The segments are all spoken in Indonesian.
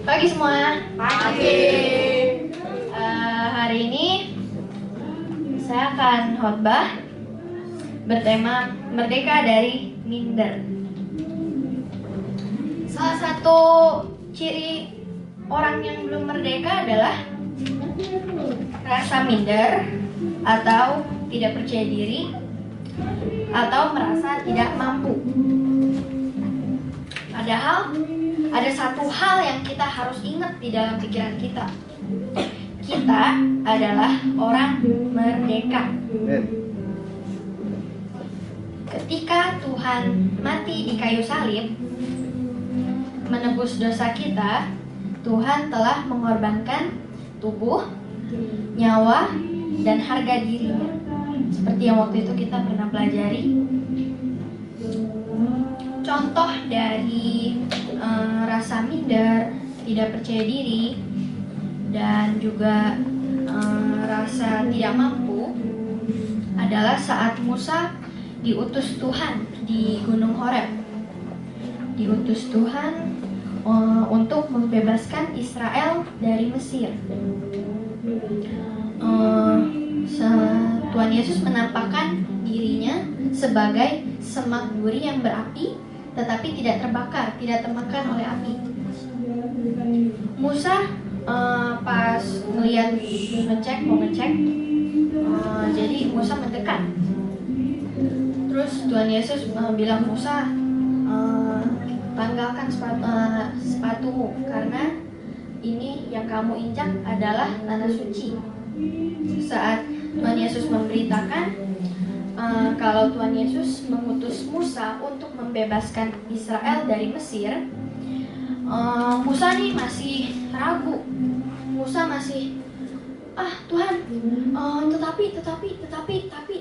Pagi semua. Pagi. Hari ini saya akan khotbah bertema Merdeka dari Minder. Salah satu ciri orang yang belum merdeka adalah rasa minder atau tidak percaya diri atau merasa tidak mampu. Padahal ada satu hal yang kita harus ingat di dalam pikiran kita. Kita adalah orang merdeka. Ketika Tuhan mati di kayu salib menebus dosa kita, Tuhan telah mengorbankan tubuh, nyawa, dan harga dirinya. Seperti yang waktu itu kita pernah pelajari. Contoh dari rasa minder, tidak percaya diri, dan juga rasa tidak mampu adalah saat Musa diutus Tuhan di Gunung Horeb. Diutus Tuhan untuk membebaskan Israel dari Mesir. Tuhan Yesus menampakkan dirinya sebagai semak duri yang berapi, tetapi tidak terbakar, tidak termakan oleh api. Musa pas melihat mau ngecek, jadi Musa mendekat. Terus Tuhan Yesus bilang, Musa, tanggalkan sepatumu karena ini yang kamu injak adalah tanah suci. Saat Tuhan Yesus memberitakan kalau Tuhan Yesus mengutus Musa untuk membebaskan Israel dari Mesir, Musa nih masih ragu. Musa masih Tuhan, tetapi.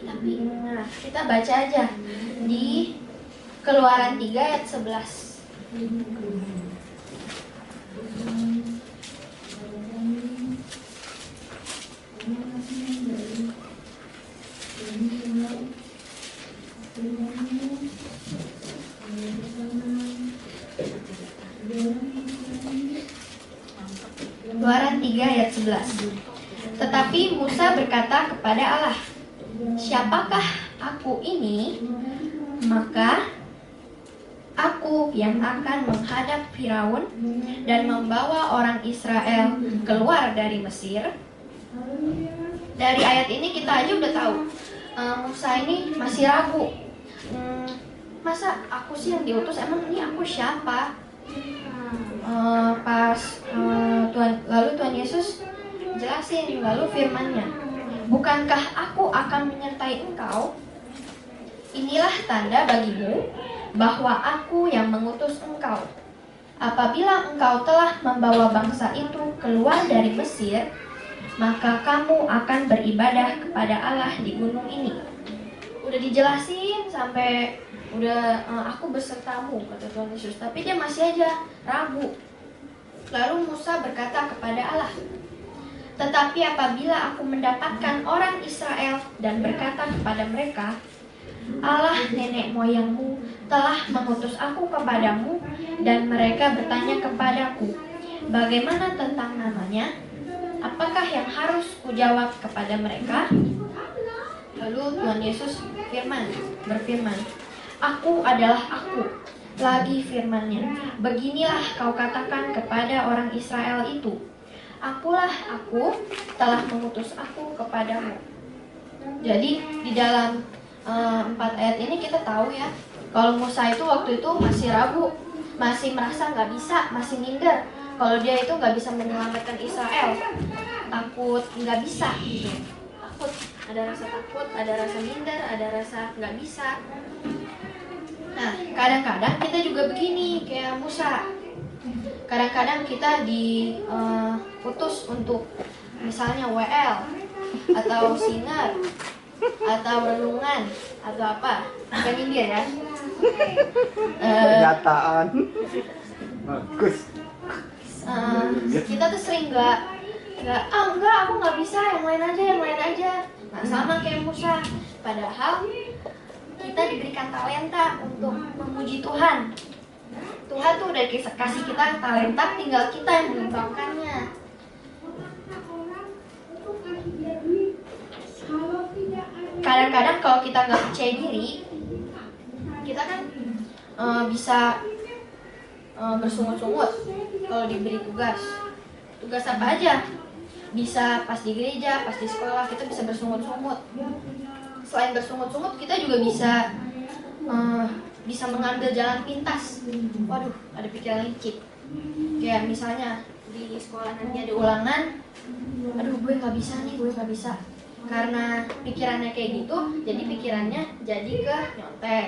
Nah, kita baca aja di Keluaran 3 ayat 11. Keluaran 3 ayat 11. Tetapi Musa berkata kepada Allah, "Siapakah aku ini? Maka aku yang akan menghadap Firaun dan membawa orang Israel keluar dari Mesir." Dari ayat ini kita aja udah tahu Musa ini masih ragu. Masa aku sih yang diutus, emang ini aku siapa? Lalu Tuhan Yesus jelasin, lalu firman-Nya, "Bukankah aku akan menyertai engkau? Inilah tanda bagimu bahwa aku yang mengutus engkau. Apabila engkau telah membawa bangsa itu keluar dari Mesir, maka kamu akan beribadah kepada Allah di gunung ini." Udah dijelasin sampai udah aku besertamu, kata Tuhan Yesus, tapi dia masih aja ragu. Lalu Musa berkata kepada Allah, "Tetapi apabila aku mendapatkan orang Israel dan berkata kepada mereka, Allah nenek moyangmu telah mengutus aku kepadamu, dan mereka bertanya kepadaku, bagaimana tentang namanya? Apakah yang harus kujawab kepada mereka?" Lalu Tuhan Yesus berfirman, "Aku adalah aku." Lagi firman-Nya, "Beginilah kau katakan kepada orang Israel itu, Akulah aku, telah mengutus aku kepadamu." Jadi di dalam 4 ayat ini kita tahu ya, kalau Musa itu waktu itu masih ragu, masih merasa nggak bisa, masih minder. Kalau dia itu nggak bisa menyelamatkan Israel, takut nggak bisa gitu. Takut, ada rasa takut, ada rasa minder, ada rasa nggak bisa. Nah, kadang-kadang kita juga begini kayak Musa. Kadang-kadang kita diutus untuk misalnya WL atau sinar atau renungan atau apa, bukan India ya. Pernyataan bagus. Kita tuh sering enggak, aku nggak bisa, yang lain aja. Nah, sama kayak Musa. Padahal kita diberikan talenta untuk memuji Tuhan. Tuhan tuh udah kasih kita talenta, tinggal kita yang mengembangkannya. Kadang-kadang kalau kita nggak percaya diri, kita kan bisa bersungut-sungut kalau diberi tugas apa aja. Bisa pas di gereja, pas di sekolah, kita bisa bersungut-sungut. Selain bersungut-sungut, kita juga bisa mengambil jalan pintas. Waduh, ada pikiran licik. Kayak misalnya di sekolah nanti ada ulangan, aduh gue nggak bisa nih, gue nggak bisa. Karena pikirannya kayak gitu, jadi pikirannya jadi ke nyontek.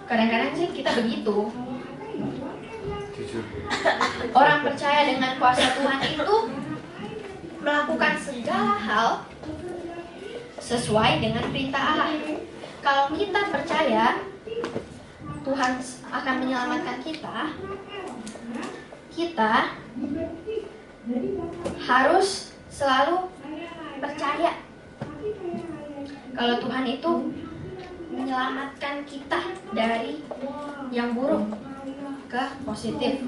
Kadang-kadang sih kita begitu. Orang percaya dengan kuasa Tuhan itu melakukan segala hal sesuai dengan perintah Allah. Kalau kita percaya Tuhan akan menyelamatkan kita, kita harus selalu percaya kalau Tuhan itu menyelamatkan kita dari yang buruk ke positif.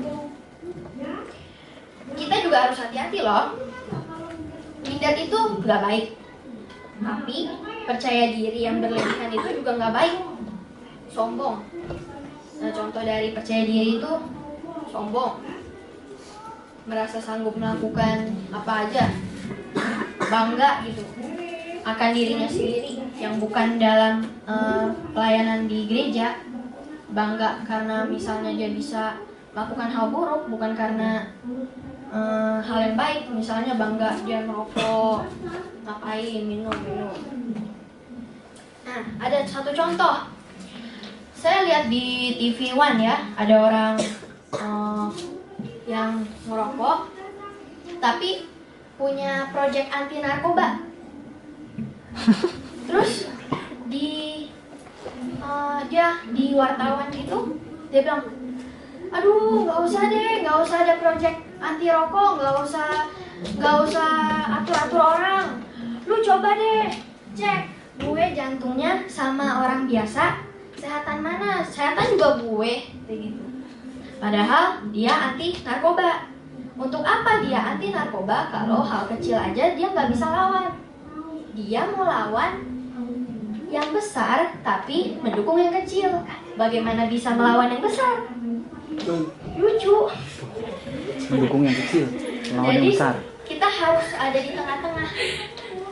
Kita juga harus hati-hati loh. Minder itu nggak baik, tapi percaya diri yang berlebihan itu juga nggak baik. Sombong. Nah, contoh dari percaya diri itu sombong, merasa sanggup melakukan apa aja, bangga gitu akan dirinya sendiri, yang bukan dalam pelayanan di gereja. Bangga karena misalnya dia bisa melakukan hal buruk, bukan karena hal yang baik. Misalnya bangga dia merokok, ngapain, minum. Nah, ada satu contoh. Saya lihat di TV One ya, ada orang yang merokok, tapi punya proyek anti narkoba. Terus dia di wartawan gitu, dia bilang, aduh nggak usah ada proyek anti rokok, nggak usah atur orang. Lu coba deh cek gue jantungnya sama orang biasa, sehatan mana? Sehatan juga gue, kayak gitu. Padahal dia anti narkoba. Untuk apa dia anti narkoba kalau hal kecil aja dia nggak bisa lawan? Dia mau lawan yang besar tapi mendukung yang kecil. Bagaimana bisa melawan yang besar? Lucu. Mendukung yang kecil, melawan yang besar. Kita harus ada di tengah-tengah.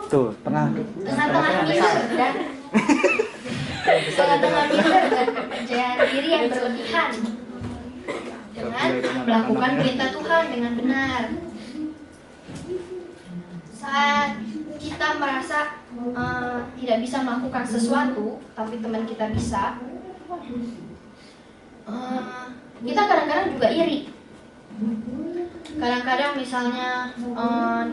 Tuh, tengah-tengah minder dan tengah-tengah minder dan kepercayaan diri yang berlebihan dengan melakukan perintah Tuhan dengan benar. Saat kita merasa tidak bisa melakukan sesuatu, tapi teman kita bisa, kita kadang-kadang juga iri. Kadang-kadang misalnya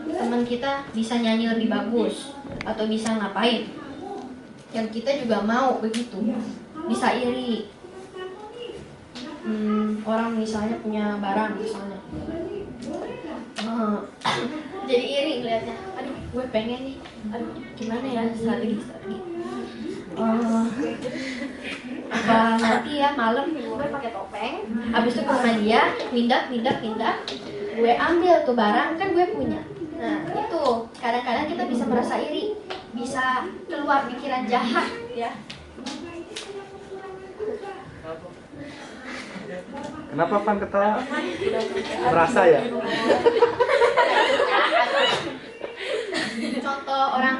teman kita bisa nyanyi lebih bagus atau bisa ngapain, yang kita juga mau begitu, bisa iri. Orang misalnya punya barang misalnya, jadi iri ngeliatnya. Aduh, gue pengen nih. Aduh, gimana ya, strategi. Nanti ya malam gue pakai topeng, habis itu ke rumah dia, pindah. Gue ambil tuh barang, kan gue punya. Nah itu kadang-kadang kita bisa merasa iri, bisa keluar pikiran jahat ya. Kenapa Pan ketawa? Merasa ya? Contoh orang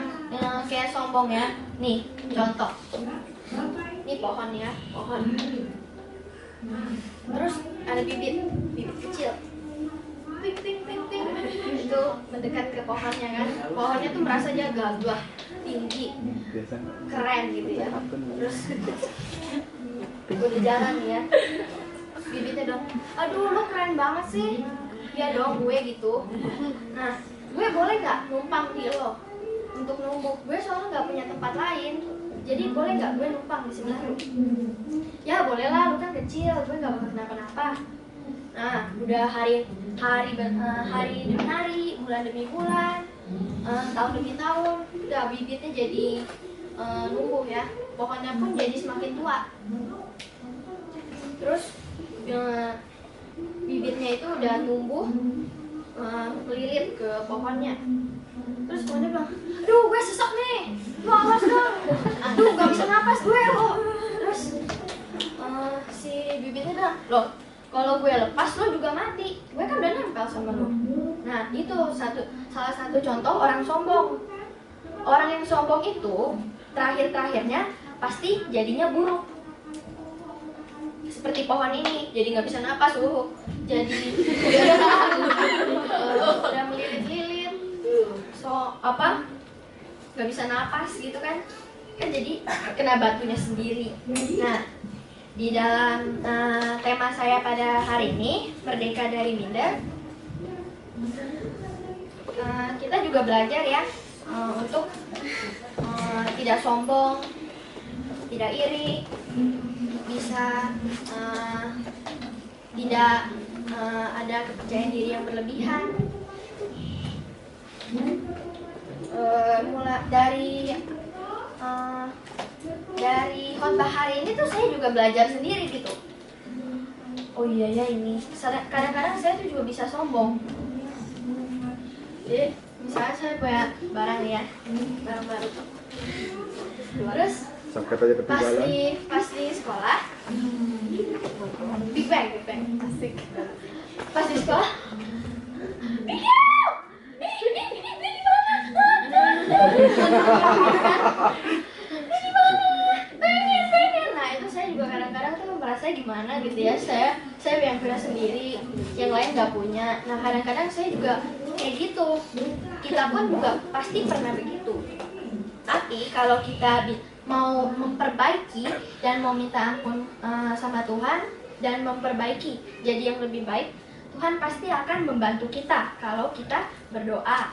kayak sombong ya. Nih contoh. Ini pohon ya, pohon. Terus ada bibit kecil. Ping. Itu mendekat ke pohonnya kan. Pohonnya tuh merasa dia gagah, tinggi, keren gitu ya. Terus udah jalan ya. Bibitnya dong, aduh lu keren banget sih. Ya dong gue gitu. Nah, gue boleh nggak numpang di lo untuk numbuh? Gue soalnya nggak punya tempat lain, jadi boleh nggak gue numpang di sebelah lu? Ya boleh lah, lu kan kecil, gue nggak bakal kenapa-napa. Nah, udah hari demi hari, bulan demi bulan, tahun demi tahun, udah bibitnya jadi numbuh ya. Pohonnya pun jadi semakin tua. terus bibitnya itu udah tumbuh melilit ke pohonnya. Terus pohonnya bilang, aduh gue sesek nih, lu awas dong, aduh gak bisa napas gue lo. Terus si bibitnya bilang, loh kalau gue lepas lo juga mati, gue kan udah nempel sama lo. Nah itu salah satu contoh orang sombong. Orang yang sombong itu terakhirnya pasti jadinya buruk. Seperti pohon ini, jadi nggak bisa napas, jadi udah melilit-lilit, nggak bisa napas gitu kan jadi kena batunya sendiri. Nah, di dalam tema saya pada hari ini, Merdeka dari Minder, kita juga belajar ya untuk tidak sombong, tidak iri, bisa tidak ada kepercayaan diri yang berlebihan. Mulai dari khotbah hari ini tuh saya juga belajar sendiri gitu. Oh iya ya, ini kadang-kadang saya tuh juga bisa sombong. Jadi misalnya saya punya barang nih ya, barang baru. Terus pas di sekolah, Big Bang asik. Pas di sekolah, pengen. Nah itu saya juga kadang-kadang tuh merasa gimana gitu ya, saya yang punya sendiri, yang lain nggak punya. Nah kadang-kadang saya juga kayak gitu. Kita pun juga pasti pernah begitu. Tapi kalau kita mau memperbaiki dan mau minta ampun sama Tuhan dan memperbaiki jadi yang lebih baik, Tuhan pasti akan membantu kita kalau kita berdoa.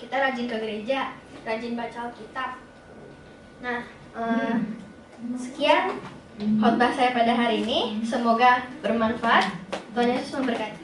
Kita rajin ke gereja, rajin baca Alkitab. Nah, sekian khotbah saya pada hari ini. Semoga bermanfaat. Tuhan Yesus memberkati.